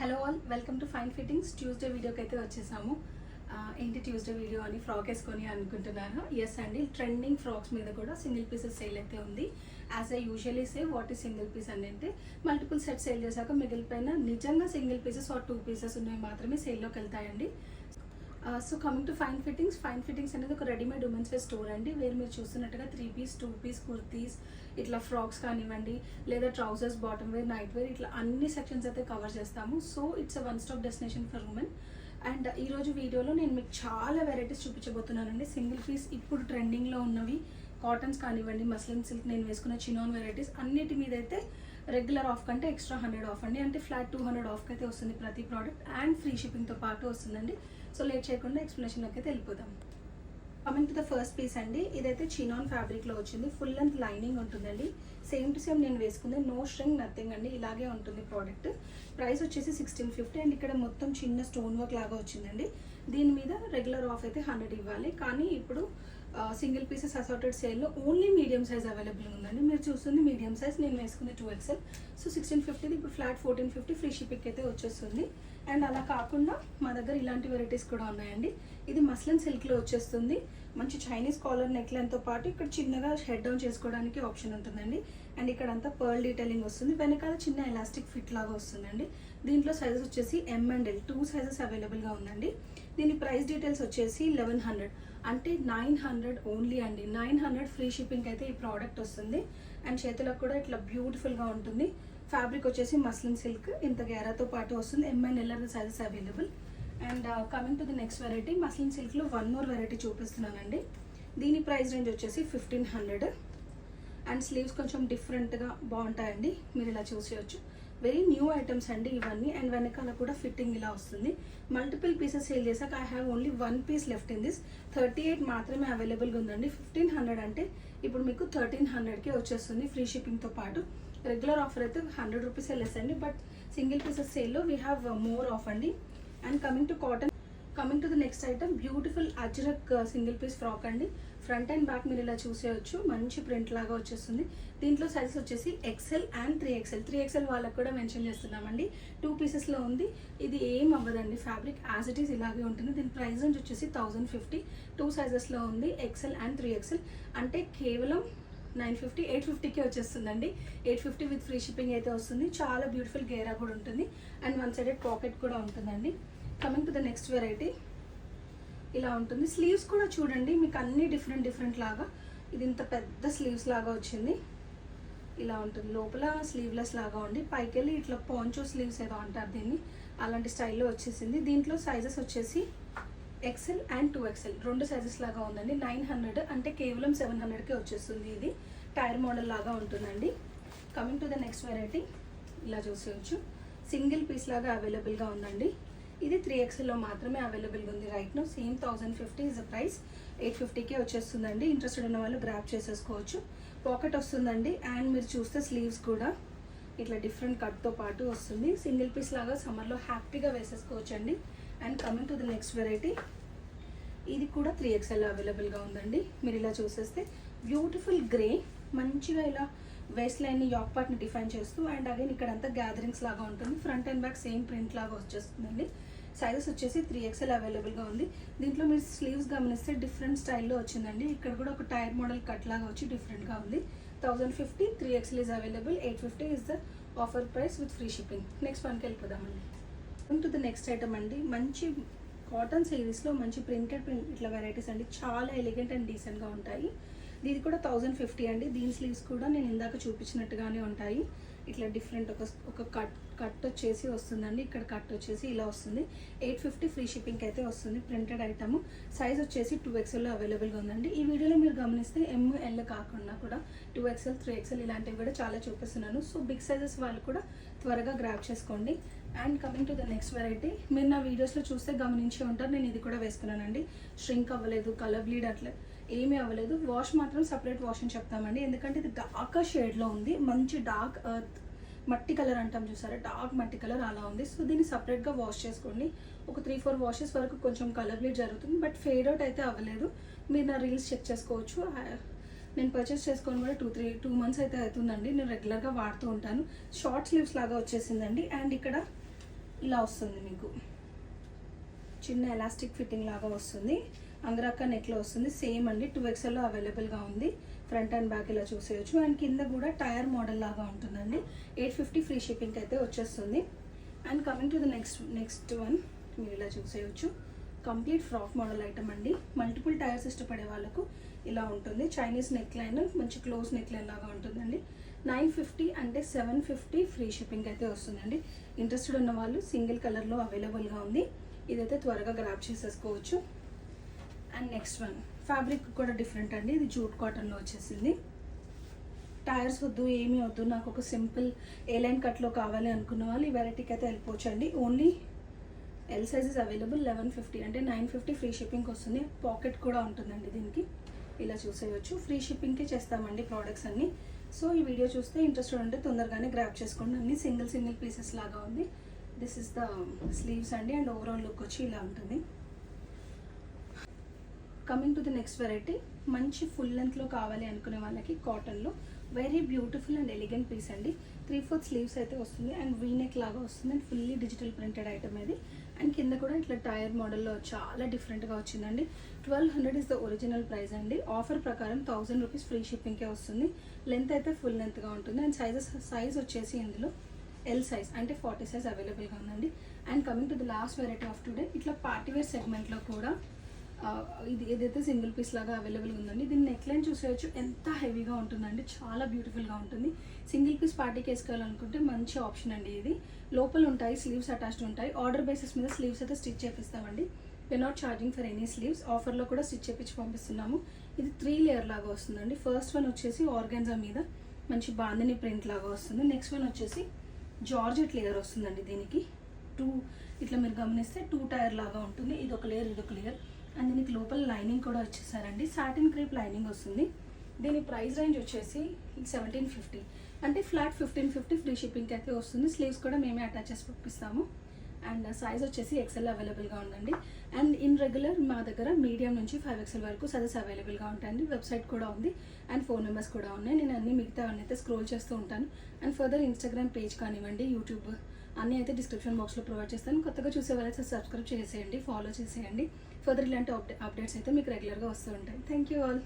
Hello all, welcome to fine fittings. Tuesday వీడియోకి అయితే వచ్చేసాము. ఏంటి ట్యూస్డే వీడియో అని ఫ్రాక్ వేసుకొని అనుకుంటున్నారు? ఎస్ అండి, ట్రెండింగ్ ఫ్రాక్స్ మీద కూడా సింగిల్ పీసెస్ సేల్ అయితే ఉంది. As I usually say what is single piece అని అంటే మల్టిపుల్ సెట్ సేల్ చేశాక మిగిలిపోయిన నిజంగా సింగిల్ పీసెస్ ఆర్ 2 పీసెస్ ఉన్నవి మాత్రమే సేల్లోకి వెళ్తాయండి. So coming to fine fittings అనేది ఒక రెడీమేడ్ ఉమెన్స్ వేర్ స్టోర్ అండి. వేరు మీరు చూస్తున్నట్టుగా 3 పీస్ 2 పీస్ కుర్తీస్, ఇట్లా ఫ్రాక్స్ కానివ్వండి, లేదా trousers, bottom wear, night wear, ఇట్లా అన్ని సెక్షన్స్ అయితే కవర్ చేస్తాము. So it's a one stop destination for women. And ఈరోజు వీడియోలో నేను మీకు చాలా వెరైటీస్ చూపించబోతున్నానండి. సింగిల్ పీస్ ఇప్పుడు ట్రెండింగ్లో ఉన్నవి కాటన్స్ కానివ్వండి, మస్లిన్ సిల్క్, నేను వేసుకున్న చినాన్ వెరైటీస్ అన్నిటి మీద అయితే రెగ్యులర్ ఆఫ్ కంటే ఎక్స్ట్రా 100 ఆఫ్ అండి. అంటే ఫ్లాట్ 200 ఆఫ్కి అయితే వస్తుంది ప్రతి ప్రోడక్ట్, అండ్ ఫ్రీ షిప్పింగ్తో పాటు వస్తుందండి. సో లేట్ చేయకుండా ఎక్స్ప్లెనేషన్లోకి అయితే వెళ్ళిపోదాం. Coming to the first piece అండి, ఇదైతే చినాన్ ఫ్యాబ్రిక్లో వచ్చింది. ఫుల్ లెంత్ లైనింగ్ ఉంటుందండి. సేమ్ టు సేమ్ నేను వేసుకుంది, నో స్ట్రింగ్ నథింగ్ అండి. ఇలాగే ఉంటుంది ప్రోడక్ట్. ప్రైస్ వచ్చేసి 1650 అండ్ ఇక్కడ మొత్తం చిన్న స్టోన్ వర్క్ లాగా వచ్చిందండి. దీని మీద రెగ్యులర్ ఆఫ్ అయితే 100 ఇవ్వాలి. కానీ ఇప్పుడు సింగిల్ పీసెస్ అసార్టెడ్ సేల్లో ఓన్లీ మీడియం సైజ్ అవైలబుల్ ఉందండి. మీరు చూస్తుంది మీడియం సైజ్, నేను వేసుకుంది 2XL. సో 1650 ఇప్పుడు ఫ్లాట్ 1450 ఫ్రీ షిప్పింగ్ అయితే వచ్చేస్తుంది. అండ్ అలా కాకుండా మా దగ్గర ఇలాంటి వెరైటీస్ కూడా ఉన్నాయండి. ఇది మస్లిన్ సిల్క్లో వచ్చేస్తుంది. మంచి చైనీస్ కాలర్ నెక్ లైన్తో పాటు ఇక్కడ చిన్నగా హెడ్ డౌన్ చేసుకోవడానికి ఆప్షన్ ఉంటుందండి. అండ్ ఇక్కడ అంతా పర్ల్ డీటెయిలింగ్ వస్తుంది. వెనకాల చిన్న ఎలాస్టిక్ ఫిట్ లాగా వస్తుందండి. దీంట్లో సైజెస్ వచ్చేసి M and L 2 సైజెస్ అవైలబుల్గా ఉందండి. దీని ప్రైస్ డీటెయిల్స్ వచ్చేసి 1100, అంటే 900 ఓన్లీ అండి. 900 ఫ్రీ షిప్పింగ్ అయితే ఈ ప్రోడక్ట్ వస్తుంది. అండ్ చేతులకు కూడా ఇట్లా బ్యూటిఫుల్గా ఉంటుంది. ఫ్యాబ్రిక్ వచ్చేసి మస్లిన్ సిల్క్, ఇంత గేరాతో పాటు వస్తుంది. M and L sizes available. And coming to the next variety, muslin సిల్క్లో వన్ మోర్ వెరైటీ చూపిస్తున్నానండి. దీని ప్రైస్ రేంజ్ వచ్చేసి 1500. అండ్ స్లీవ్స్ కొంచెం డిఫరెంట్గా బాగుంటాయండి, మీరు ఇలా చూసేయచ్చు. వెరీ న్యూ ఐటమ్స్ అండి ఇవన్నీ. అండ్ వెనకాల కూడా ఫిట్టింగ్ ఇలా వస్తుంది. మల్టిపుల్ పీసెస్ సేల్ చేశాక I have only 1 piece left in this. 38 మాత్రమే అవైలబుల్గా ఉందండి. 1500 అంటే ఇప్పుడు మీకు 1300కే వచ్చేస్తుంది ఫ్రీ షిప్పింగ్తో పాటు. రెగ్యులర్ ఆఫర్ అయితే 100 రూపీస్ లెస్ అండి, బట్ సింగిల్ పీసెస్ సేల్లో వీ హ్యావ్ మోర్ ఆఫ్ అండి. And coming to the next item, beautiful ajrak single piece frock అండి. ఫ్రంట్ అండ్ బ్యాక్ మీరు ఇలా చూసేయచ్చు. మంచి ప్రింట్ లాగా వచ్చేస్తుంది. దీంట్లో సైజెస్ వచ్చేసి XL అండ్ 3XL. 3XL వాళ్ళకు కూడా మెన్షన్ చేస్తున్నామండి. 2 పీసెస్లో ఉంది. ఇది ఏం అవ్వదండి, ఫ్యాబ్రిక్ యాజ్ ఇట్ ఈస్ ఇలాగే ఉంటుంది. దీని ప్రైస్ రేంజ్ వచ్చేసి 1050. 2 సైజెస్లో ఉంది, XL అండ్ 3XL. అంటే కేవలం 950, 850కే వచ్చేస్తుందండి. 850 విత్ ఫ్రీ షిప్పింగ్ అయితే వస్తుంది. చాలా బ్యూటిఫుల్ గేరా కూడా ఉంటుంది. అండ్ 1 సైడెడ్ పాకెట్ కూడా ఉంటుందండి. Coming to the next variety, ఇలా ఉంటుంది. స్లీవ్స్ కూడా చూడండి, మీకు అన్ని డిఫరెంట్ లాగా. ఇది ఇంత పెద్ద స్లీవ్స్ లాగా వచ్చింది. ఇలా ఉంటుంది. లోపల స్లీవ్లెస్ లాగా ఉండి పైకి వెళ్ళి ఇట్లా పాంచో స్లీవ్స్ ఏదో అంటారు దీన్ని, అలాంటి స్టైల్లో వచ్చేసింది. దీంట్లో సైజెస్ వచ్చేసి XL అండ్ 2XL 2 సైజెస్ లాగా ఉందండి. 900 అంటే కేవలం 700కే వచ్చేస్తుంది. ఇది టైర్ మోడల్ లాగా ఉంటుందండి. Coming to the next variety, ఇలా చూసేయచ్చు. సింగిల్ పీస్ లాగా అవైలబుల్గా ఉందండి. ఇది 3XLలో మాత్రమే అవైలబుల్గా ఉంది right now. Same 1050 is the price. 850కే వచ్చేస్తుందండి. ఇంట్రెస్టెడ్ ఉన్న వాళ్ళు గ్రాప్ చేసేసుకోవచ్చు. పాకెట్ వస్తుందండి. అండ్ మీరు చూస్తే స్లీవ్స్ కూడా ఇట్లా డిఫరెంట్ కట్తో పాటు వస్తుంది. సింగిల్ పీస్ లాగా సమ్మర్లో హ్యాపీగా వేసేసుకోవచ్చు అండి. And coming to the next variety, ఇది కూడా 3XL అవైలబుల్గా ఉందండి. మీరు ఇలా చూసేస్తే బ్యూటిఫుల్ గ్రే, మంచిగా ఇలా వేస్ట్ లైన్ని యాక్ పార్ట్ని డిఫైన్ చేస్తూ, అండ్ అగైన్ ఇక్కడ అంతా గ్యాదరింగ్స్ లాగా ఉంటుంది. Front and back same print లాగా వచ్చేస్తుందండి. సైజెస్ వచ్చేసి 3XL అవైలబుల్గా ఉంది. దీంట్లో మీరు స్లీవ్స్ గమనిస్తే డిఫరెంట్ స్టైల్లో వచ్చిందండి. ఇక్కడ కూడా ఒక టైర్ మోడల్ కట్ లాగా వచ్చి డిఫరెంట్గా ఉంది. 1050, 3XL is available. 850 is the offer price with free shipping. Next వన్కి వెళ్ళిపోదామండి. టు ద నెక్స్ట్ ఐటమ్ అండి, మంచి కాటన్ సిరీస్లో మంచి ప్రింటెడ్ ఇట్లా వెరైటీస్ అండి. చాలా ఎలిగెంట్ అండ్ డీసెంట్గా ఉంటాయి. దీది కూడా 1050 అండి. దీని స్లీవ్స్ కూడా నేను ఇందాక చూపించినట్టుగానే ఉంటాయి. ఇట్లా డిఫరెంట్ ఒక కట్ వచ్చేసి వస్తుందండి. ఇక్కడ కట్ వచ్చేసి ఇలా వస్తుంది. 850 ఫ్రీ షిప్పింగ్ అయితే వస్తుంది. Printed item. సైజ్ వచ్చేసి 2XLలో అవైలబుల్గా ఉందండి. ఈ వీడియోలో మీరు గమనిస్తే ML కాకుండా కూడా 2XL, 3XL ఇలాంటివి కూడా చాలా చూపిస్తున్నాను. సో బిగ్ సైజెస్ వాళ్ళు కూడా త్వరగా గ్రాప్ చేసుకోండి. And coming to the next variety, మీరు నా వీడియోస్లో చూస్తే గమనించి ఉంటారు, నేను ఇది కూడా వేసుకున్నానండి. ష్రింక్ అవ్వలేదు, కలర్ బ్లీడ్ అట్లా ఏమీ అవ్వలేదు. వాష్ మాత్రం సపరేట్ వాష్ అని చెప్తామండి, ఎందుకంటే ఇది డార్క్ షేడ్లో ఉంది. మంచి డార్క్ ఎర్త్ మట్టి కలర్ అంటాం చూసారా, డార్క్ మట్టి కలర్ అలా ఉంది. సో దీన్ని సపరేట్గా వాష్ చేసుకోండి. ఒక 3-4 వాషెస్ వరకు కొంచెం కలర్ బ్లీడ్ జరుగుతుంది, బట్ ఫేడ్ అవుట్ అయితే అవ్వలేదు. మీరు నా రీల్స్ చెక్ చేసుకోవచ్చు. నేను పర్చేస్ చేసుకొని కూడా 2 months అయితే అవుతుందండి. నేను రెగ్యులర్గా వాడుతూ ఉంటాను. షార్ట్ స్లీవ్స్ లాగా వచ్చేసిందండి. అండ్ ఇక్కడ ఇలా వస్తుంది మీకు, చిన్న ఎలాస్టిక్ ఫిట్టింగ్ లాగా వస్తుంది. అంగరక్క నెక్లో వస్తుంది. సేమ్ అండి 2XL అవైలబుల్గా ఉంది. ఫ్రంట్ అండ్ బ్యాక్ ఇలా చూసేయచ్చు. అండ్ కింద కూడా టైర్ మోడల్ లాగా ఉంటుందండి. 850 ఫ్రీ షిప్పింగ్ అయితే వచ్చేస్తుంది. And coming to the next one, మీరు ఇలా చూసేయచ్చు. కంప్లీట్ ఫ్రాక్ మోడల్ ఐటమ్ అండి. మల్టిపుల్ టైర్స్ ఇష్టపడే వాళ్ళకు ఇలా ఉంటుంది. చైనీస్ నెక్ లైన్, మంచి క్లోజ్ నెక్ లైన్ లాగా ఉంటుందండి. 950 అంటే 750 ఫ్రీ షిప్పింగ్ అయితే వస్తుందండి. ఇంట్రెస్టెడ్ ఉన్న వాళ్ళు సింగిల్ కలర్లో అవైలబుల్గా ఉంది. ఇదైతే త్వరగా గ్రాప్ చేసేసుకోవచ్చు. అండ్ నెక్స్ట్ వన్, ఫ్యాబ్రిక్ కూడా డిఫరెంట్ అండి. ఇది జూట్ కాటన్లో వచ్చేసింది. టైర్స్ వద్దు, ఏమీ వద్దు, నాకు ఒక సింపుల్ ఏ లైన్ కట్లో కావాలి అనుకున్న వాళ్ళు ఈ వెరైటీకి అయితే వెళ్ళిపోవచ్చు అండి. Only L sizes available. 1150 అంటే 950 ఫ్రీ షిప్పింగ్కి వస్తుంది. పాకెట్ కూడా ఉంటుందండి దీనికి. ఇలా చూసేయచ్చు. ఫ్రీ షిప్పింగ్కి చేస్తామండి ప్రోడక్ట్స్ అన్నీ. సో ఈ వీడియో చూస్తే ఇంట్రెస్టెడ్ ఉంటే తొందరగానే గ్రాప్ చేసుకోండి. అన్ని సింగిల్ పీసెస్ లాగా ఉంది. దిస్ ఇస్ ద స్లీవ్స్ అండి. అండ్ ఓవరాల్ లుక్ వచ్చి ఇలా ఉంటుంది. Coming to the next variety, మంచి ఫుల్ లెంత్లో కావాలి అనుకునే వాళ్ళకి కాటన్లో very beautiful and elegant piece అండి. 3/4 స్లీవ్స్ అయితే వస్తుంది. అండ్ వీనెక్ లాగా వస్తుంది. And fully digital printed item ఇది. అండ్ కింద కూడా ఇట్లా టైర్ మోడల్లో చాలా డిఫరెంట్గా వచ్చిందండి. 1200 ఇస్ ద ఒరిజినల్ ప్రైస్ అండి. ఆఫర్ ప్రకారం 1000 రూపీస్ ఫ్రీ షిప్పింగ్కే వస్తుంది. లెంత్ అయితే ఫుల్ లెంత్గా ఉంటుంది. అండ్ సైజ్ వచ్చేసి ఇందులో ఎల్ సైజ్ అంటే 40 సైజ్ అవైలబుల్గా ఉందండి. And coming to the last variety of today, ఇట్లా పార్టీవేర్ సెగ్మెంట్లో కూడా ఏదైతే సింగిల్ పీస్ లాగా అవైలబుల్గా ఉందండి. దీని నెక్ లైన్ చూసేయచ్చు. ఎంత హెవీగా ఉంటుందండి, చాలా బ్యూటిఫుల్గా ఉంటుంది. సింగిల్ పీస్ పార్టీకి వేసుకోవాలనుకుంటే మంచి ఆప్షన్ అండి ఇది. లోపల ఉంటాయి, స్లీవ్స్ అటాచ్డ్ ఉంటాయి. ఆర్డర్ బేసిస్ మీద స్లీవ్స్ అయితే స్టిచ్ చేపిస్తామండి. We're not charging for any sleeves. ఆఫర్లో కూడా స్టిచ్ చేపించి పంపిస్తున్నాము. ఇది 3 లేయర్ లాగా వస్తుందండి. ఫస్ట్ వన్ వచ్చేసి ఆర్గాన్జా మీద మంచి బాందిని ప్రింట్ లాగా వస్తుంది. నెక్స్ట్ వన్ వచ్చేసి జార్జెట్ లేయర్ వస్తుందండి. దీనికి ఇట్లా మీరు గమనిస్తే 2 టైర్ లాగా ఉంటుంది. ఇదొక లేయర్, ఇదొక లేయర్. అండ్ దీనికి లోపల లైనింగ్ కూడా వచ్చేసారండి. సాటిన్ క్రేప్ లైనింగ్ వస్తుంది. దీని ప్రైస్ రేంజ్ వచ్చేసి 1750 అంటే ఫ్లాట్ 1550 ఫ్రీ షిప్పింగ్కి అయితే వస్తుంది. స్లీవ్స్ కూడా మేమే అటాచ్ చేసి పంపిస్తాము. అండ్ సైజ్ వచ్చేసి XL అవైలబుల్గా ఉందండి. అండ్ ఇన్ రెగ్యులర్ మా దగ్గర మీడియం నుంచి 5XL వరకు సైజెస్ అవైలబుల్గా ఉంటాయండి. వెబ్సైట్ కూడా ఉంది అండ్ ఫోన్ నెంబర్స్ కూడా ఉన్నాయి. నేను అన్ని మిగతావన్నీ అయితే స్క్రోల్ చేస్తూ ఉంటాను. అండ్ ఫర్దర్ ఇన్స్టాగ్రామ్ పేజ్ కానివ్వండి, యూట్యూబ్ అన్నీ అయితే డిస్క్రిప్షన్ బాక్స్లో ప్రొవైడ్ చేస్తాను. కొత్తగా చూసే వాళ్ళైతే సబ్స్క్రైబ్ చేసేయండి, ఫాలో చేసేయండి. ఫర్దర్ ఇలాంటి అప్డేట్స్ అయితే మీకు రెగ్యులర్గా వస్తూ ఉంటాయి. Thank you all.